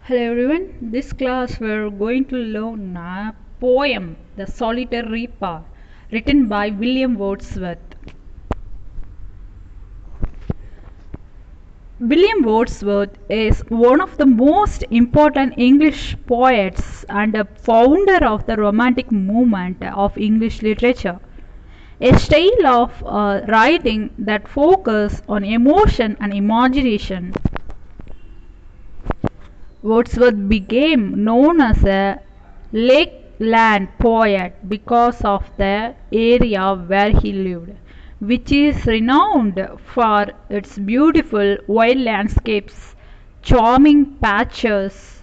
Hello everyone, this class we're going to learn a poem, The Solitary Reaper, written by William Wordsworth. William Wordsworth is one of the most important English poets and a founder of the Romantic movement of English literature. A style of writing that focuses on emotion and imagination. Wordsworth became known as a lakeland poet because of the area where he lived, which is renowned for its beautiful wild landscapes, charming patches,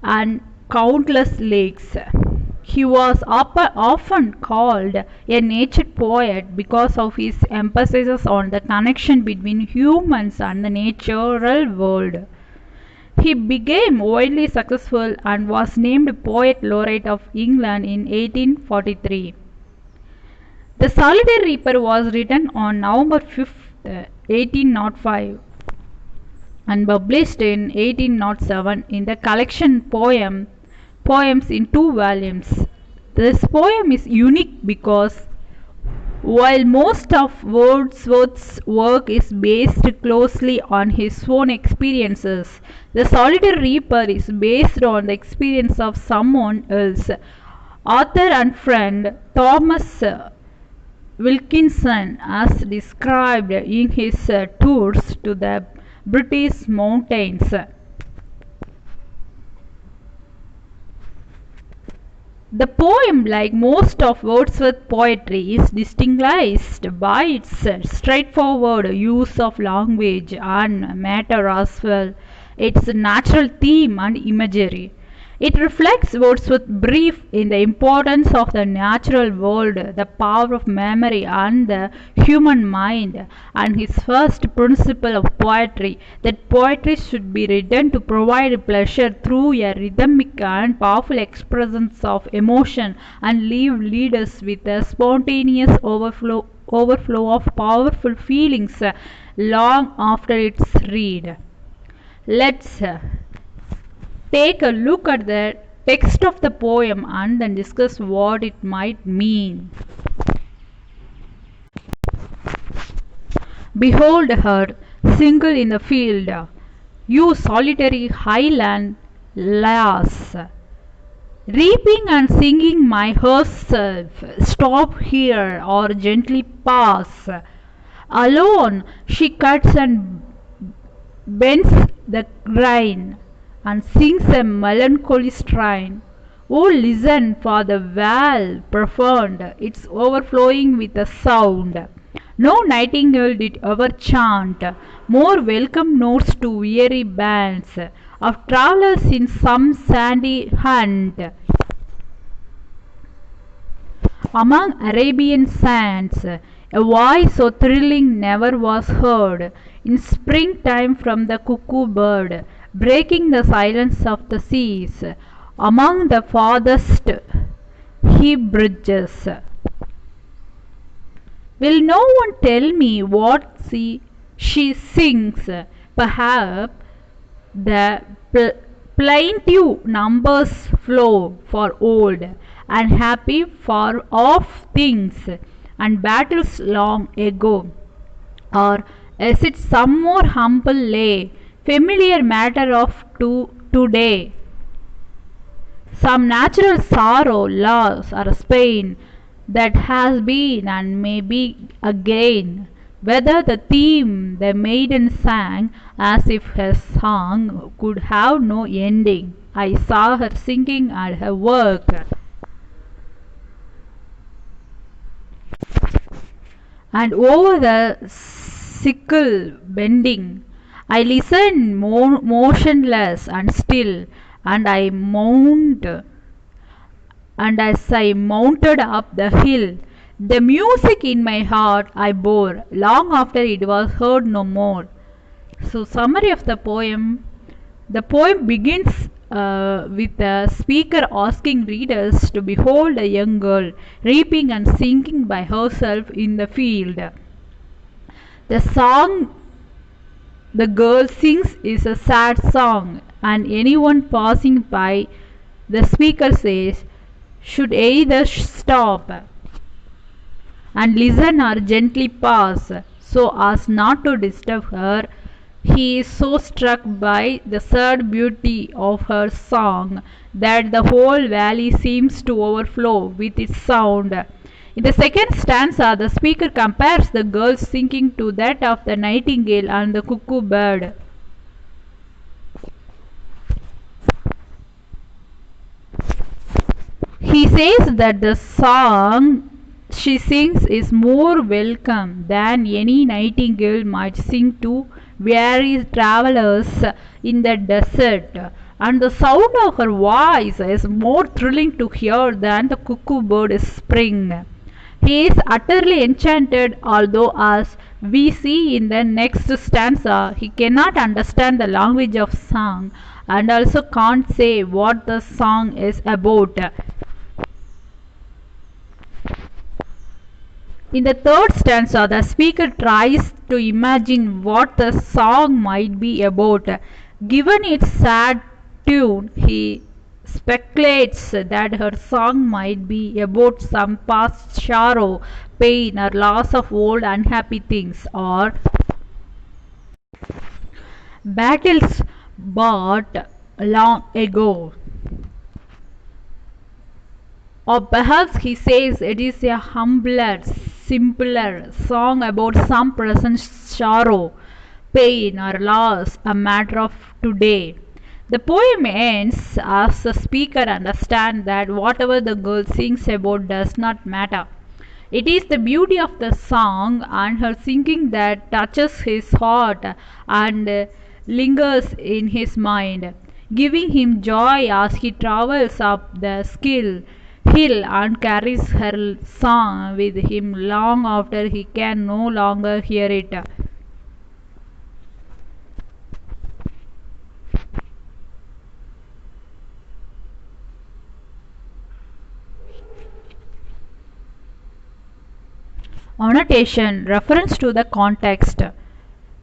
and countless lakes. He was often called a nature poet because of his emphasis on the connection between humans and the natural world. He became widely successful and was named Poet Laureate of England in 1843. The Solitary Reaper was written on November 5, 1805 and published in 1807 in the collection Poems in two volumes. This poem is unique because while most of Wordsworth's work is based closely on his own experiences, The Solitary Reaper is based on the experience of someone else. Author and friend Thomas Wilkinson has described in his tours to the British mountains. The poem, like most of Wordsworth's poetry, is distinguished by its straightforward use of language and matter as well, its natural theme and imagery. It reflects Wordsworth's belief in the importance of the natural world, the power of memory and the human mind, and his first principle of poetry, that poetry should be written to provide pleasure through a rhythmic and powerful expressions of emotion and leave readers with a spontaneous overflow of powerful feelings long after its read. Let's take a look at the text of the poem and then discuss what it might mean. Behold her, single in the field, you solitary highland lass, reaping and singing my herself, stop here or gently pass. Alone she cuts and bends the grain and sings a melancholy strain. Oh, listen for the well profound, it's overflowing with a sound. No nightingale did ever chant more welcome notes to weary bands of travellers in some sandy hunt among Arabian sands. A voice so thrilling never was heard in springtime from the cuckoo bird, breaking the silence of the seas among the farthest Hebrides. Will no one tell me what she sings? Perhaps the plaintive numbers flow for old and happy far off things and battles long ago. Or is it some more humble lay, familiar matter of today? Some natural sorrow, loss, or pain that has been and may be again. Whether the theme the maiden sang as if her song could have no ending. I saw her singing at her work. And over the sickle bending, I listened motionless and still, and I moaned. And as I mounted up the hill, the music in my heart I bore long after it was heard no more. So, summary of the poem. The poem begins with the speaker asking readers to behold a young girl reaping and singing by herself in the field. The song the girl sings is a sad song, and anyone passing by, the speaker says, should either stop and listen or gently pass so as not to disturb her. He is so struck by the sad beauty of her song that the whole valley seems to overflow with its sound. In the second stanza, the speaker compares the girl's singing to that of the nightingale and the cuckoo bird. He says that the song she sings is more welcome than any nightingale might sing to weary travelers in the desert, and the sound of her voice is more thrilling to hear than the cuckoo bird's spring. He is utterly enchanted, although, as we see in the next stanza, he cannot understand the language of song and also can't say what the song is about. In the third stanza, the speaker tries to imagine what the song might be about. Given its sad tune, he speculates that her song might be about some past sorrow, pain, or loss of old unhappy things, or battles bought long ago. Or perhaps he says it is a humbler, simpler song about some present sorrow, pain, or loss, a matter of today. The poem ends as the speaker understands that whatever the girl sings about does not matter. It is the beauty of the song and her singing that touches his heart and lingers in his mind, giving him joy as he travels up the hill and carries her song with him long after he can no longer hear it. Annotation: reference to the context.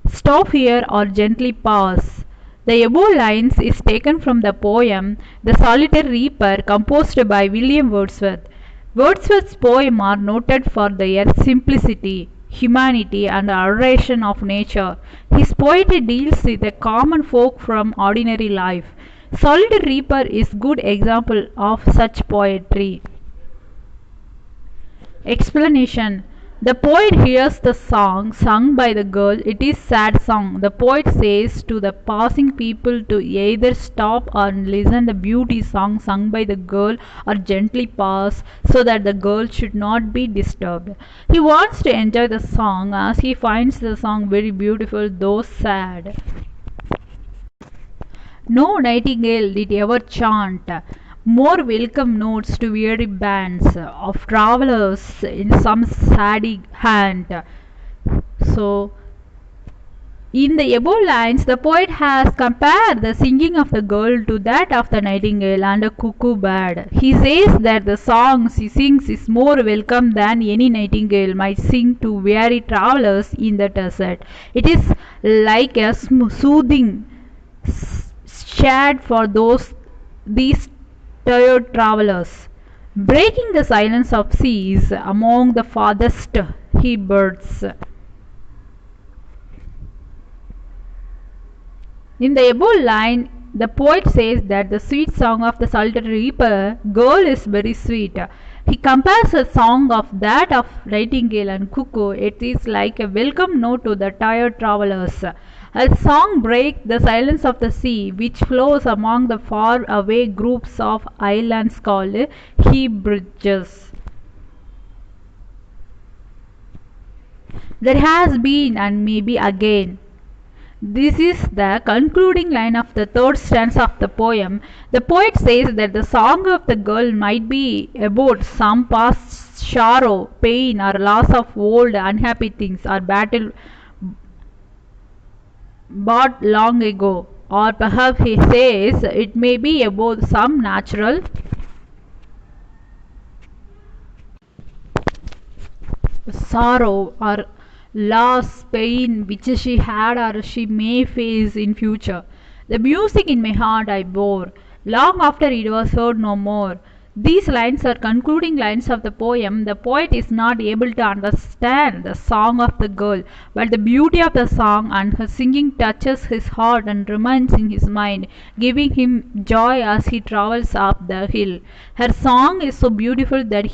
Stop here or gently pause. The above lines is taken from the poem The Solitary Reaper, composed by William Wordsworth. Wordsworth's poems are noted for their simplicity, humanity, and adoration of nature. His poetry deals with the common folk from ordinary life. Solitary Reaper is good example of such poetry. Explanation: the poet hears the song sung by the girl. It is sad song. The poet says to the passing people to either stop and listen the beauty song sung by the girl or gently pass so that the girl should not be disturbed. He wants to enjoy the song as he finds the song very beautiful though sad. No nightingale did ever chant more welcome notes to weary bands of travellers in some saddy haunt. So, in the above lines, the poet has compared the singing of the girl to that of the nightingale and a cuckoo bird. He says that the song she sings is more welcome than any nightingale might sing to weary travellers in the desert. It is like a soothing shade for these tired travellers, breaking the silence of seas among the farthest he birds. In the above line, the poet says that the sweet song of the solitary reaper girl is very sweet. He compares the song of that of nightingale and cuckoo. It is like a welcome note to the tired travellers. Her song breaks the silence of the sea, which flows among the far away groups of islands called Hebrides. There has been and may be again. This is the concluding line of the third stanza of the poem. The poet says that the song of the girl might be about some past sorrow, pain, or loss of old unhappy things, or battle bought long ago. Or perhaps he says it may be about some natural sorrow or loss, pain which she had or she may face in future. The music in my heart I bore, long after it was heard no more. These lines are concluding lines of the poem. The poet is not able to understand the song of the girl, but the beauty of the song and her singing touches his heart and remains in his mind, giving him joy as he travels up the hill. Her song is so beautiful that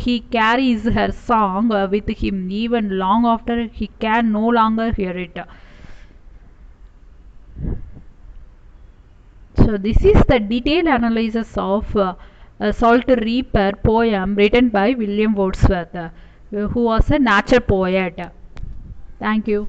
he carries her song with him even long after he can no longer hear it. So this is the detailed analysis of Salt Reaper poem written by William Wordsworth, who was a nature poet. Thank you.